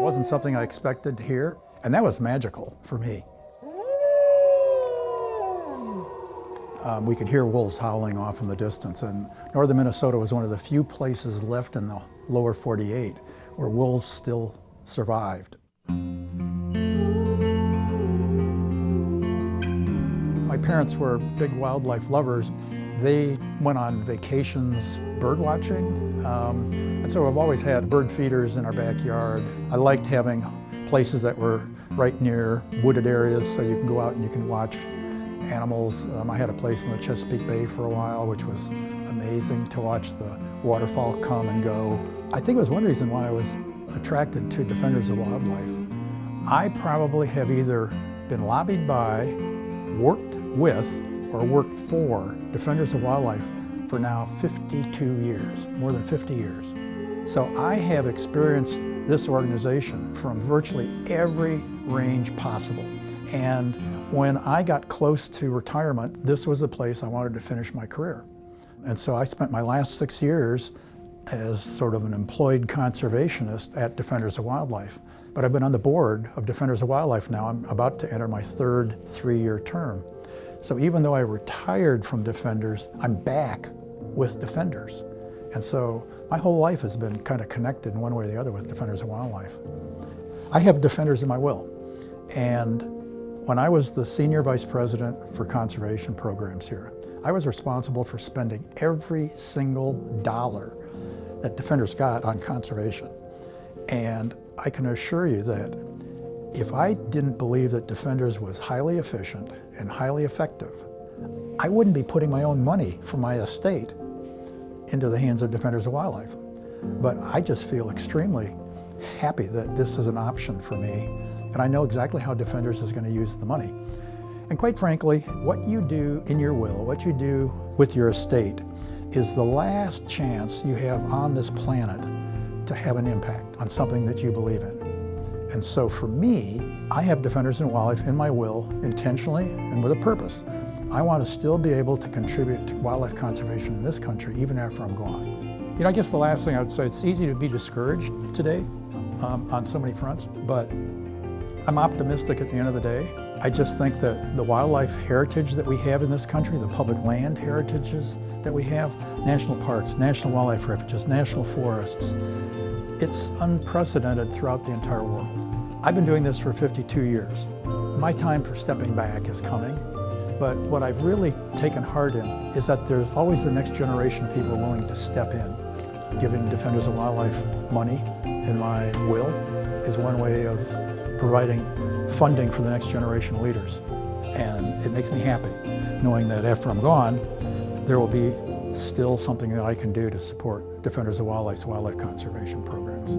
wasn't something I expected to hear, and that was magical for me. We could hear wolves howling off in the distance, and northern Minnesota was one of the few places left in the lower 48 where wolves still survived. My parents were big wildlife lovers. They went on vacations bird watching, and so I've always had bird feeders in our backyard. I liked having places that were right near wooded areas so you can go out and you can watch animals. I had a place in the Chesapeake Bay for a while, which was amazing to watch the waterfall come and go. I think it was one reason why I was attracted to Defenders of Wildlife. I probably have either been lobbied by, worked with, or worked for Defenders of Wildlife for now 52 years, more than 50 years. So I have experienced this organization from virtually every range possible. And when I got close to retirement, this was the place I wanted to finish my career. And so I spent my last 6 years as sort of an employed conservationist at Defenders of Wildlife. But I've been on the board of Defenders of Wildlife now. I'm about to enter my third 3-year term. So even though I retired from Defenders, I'm back with Defenders. And so my whole life has been kind of connected in one way or the other with Defenders of Wildlife. I have Defenders in my will. And when I was the Senior Vice President for Conservation Programs here, I was responsible for spending every single dollar that Defenders got on conservation. And I can assure you that if I didn't believe that Defenders was highly efficient and highly effective, I wouldn't be putting my own money from my estate into the hands of Defenders of Wildlife. But I just feel extremely happy that this is an option for me, and I know exactly how Defenders is going to use the money. And quite frankly, what you do in your will, what you do with your estate, is the last chance you have on this planet to have an impact on something that you believe in. And so for me, I have Defenders of Wildlife in my will intentionally and with a purpose. I want to still be able to contribute to wildlife conservation in this country even after I'm gone. You know, I guess the last thing I would say, it's easy to be discouraged today on so many fronts, but I'm optimistic at the end of the day. I just think that the wildlife heritage that we have in this country, the public land heritages that we have, national parks, national wildlife refuges, national forests, it's unprecedented throughout the entire world. I've been doing this for 52 years. My time for stepping back is coming, but what I've really taken heart in is that there's always the next generation of people willing to step in. Giving Defenders of Wildlife money in my will is one way of providing funding for the next generation of leaders. And it makes me happy knowing that after I'm gone, there will be still something that I can do to support Defenders of Wildlife's wildlife conservation programs.